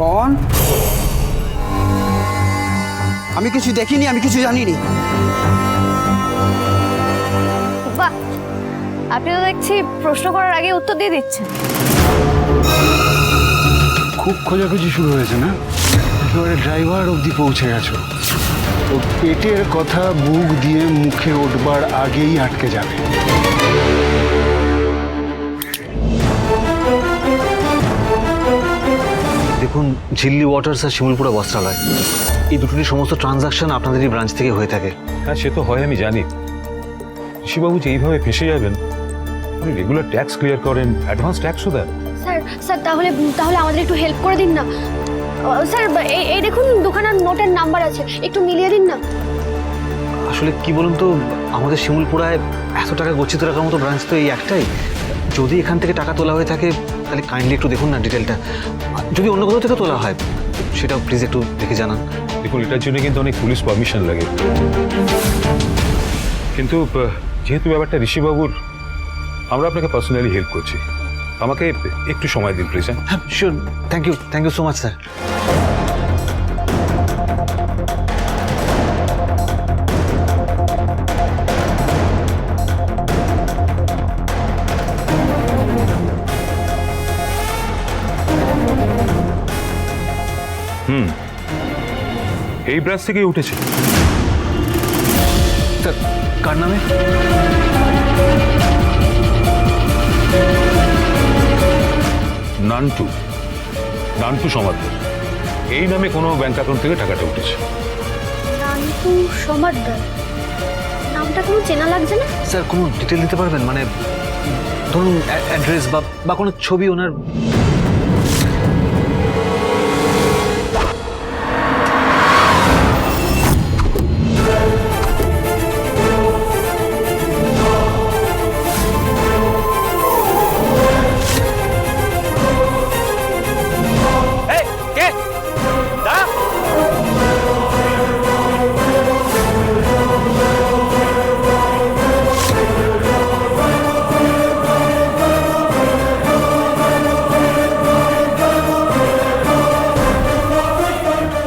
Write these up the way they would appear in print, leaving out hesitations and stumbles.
কন? আমি কিছু দেখিনি, আমি কিছু জানিনি। বাহ, আপনি তো দেখছি প্রশ্ন করার আগে উত্তর দিয়ে দিচ্ছেন। খুব খোঁজাখুঁজি শুরু হয়েছে না? একেবারে ড্রাইভার অবধি পৌঁছে গেছো। তো পেটের কথা বুক দিয়ে মুখে উঠবার আগেই আটকে যাবে। দেখুন, ঝিল্লি ওয়াটার্স আর শিমুলপুরা বস্ত্রালয়, এই দুটোরই সমস্ত ট্রানজাকশন আপনাদেরই ব্রাঞ্চ থেকে হয়ে থাকে। হ্যাঁ, সে তো হয়, আমি জানি। ঋষিবাবু যে এইভাবে ফেঁসে যাবেন, উনি রেগুলার ট্যাক্স ক্লিয়ার করেন, অ্যাডভান্স ট্যাক্সও দেন। স্যার স্যার তাহলে তাহলে আমাদের একটু হেল্প করে দিন না। স্যার এই দেখুন দোকানের নোটের নাম্বার আছে, একটু মিলিয়ে দিন না। আসলে কি বলুন তো, আমাদের শিমুলপুরায় এত টাকা গচ্ছিত রাখার মতো ব্রাঞ্চ তো এই একটাই। যদি এখান থেকে টাকা তোলা হয়ে থাকে তাহলে কাইন্ডলি একটু দেখুন না ডিটেলটা। যদি অন্য কোথাও থেকে তোলা হয় সেটাও প্লিজ একটু দেখে জানান। দেখুন, এটার জন্য কিন্তু অনেক পুলিশ পারমিশন লাগে, কিন্তু যেহেতু ব্যাপারটা ঋষিবাবুর, আমরা আপনাকে পার্সোনালি হেল্প করছি। আমাকে একটু সময় দিন প্লিজ। হ্যাঁ sure, thank you so much sir. এই ব্রাঞ্চ থেকেই উঠেছে। স্যার কার নামে? নান্টু সমাদ্দার, এই নামে কোনো ব্যাংক অ্যাকাউন্ট থেকে টাকাটা উঠেছে। নান্টু সমাদ্দার, নামটা কোনো চেনা লাগছে না। স্যার কোনো ডিটেল দিতে পারবেন? মানে ধরুন অ্যাড্রেস বা কোনো ছবি ওনার।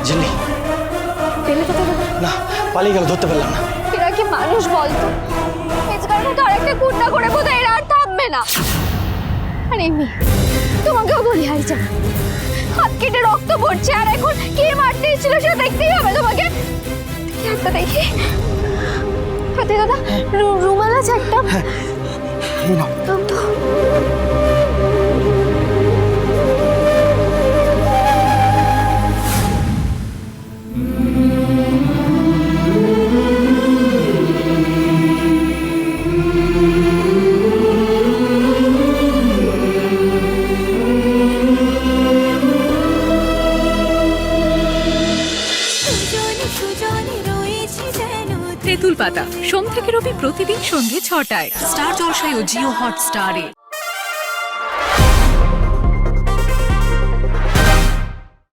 ঝিল্লি পেলে কোথায় গেল? না, পালিয়ে গেল, ধরতে পারলাম না। এরা কি মানুষ বলতো? এজকার মতো আরেকটা গুন্ডা করে বোধ এরা আর থামবে না। আর এমনি তোমাকেও বলি হারিজা, হাত কেটে রক্ত পড়ছে, আর এখন কে মারতে ছিল সেটা দেখতেই হবে তোমাকে। কি হাতটা দেখি, হাতে দাদা রুমাল আছে একটা। দাও তো। তেঁতুল পাতা সোম থেকে রবি প্রতিদিন সন্ধ্যে ৬টায় স্টার জলসায় ও জিও হটস্টারে।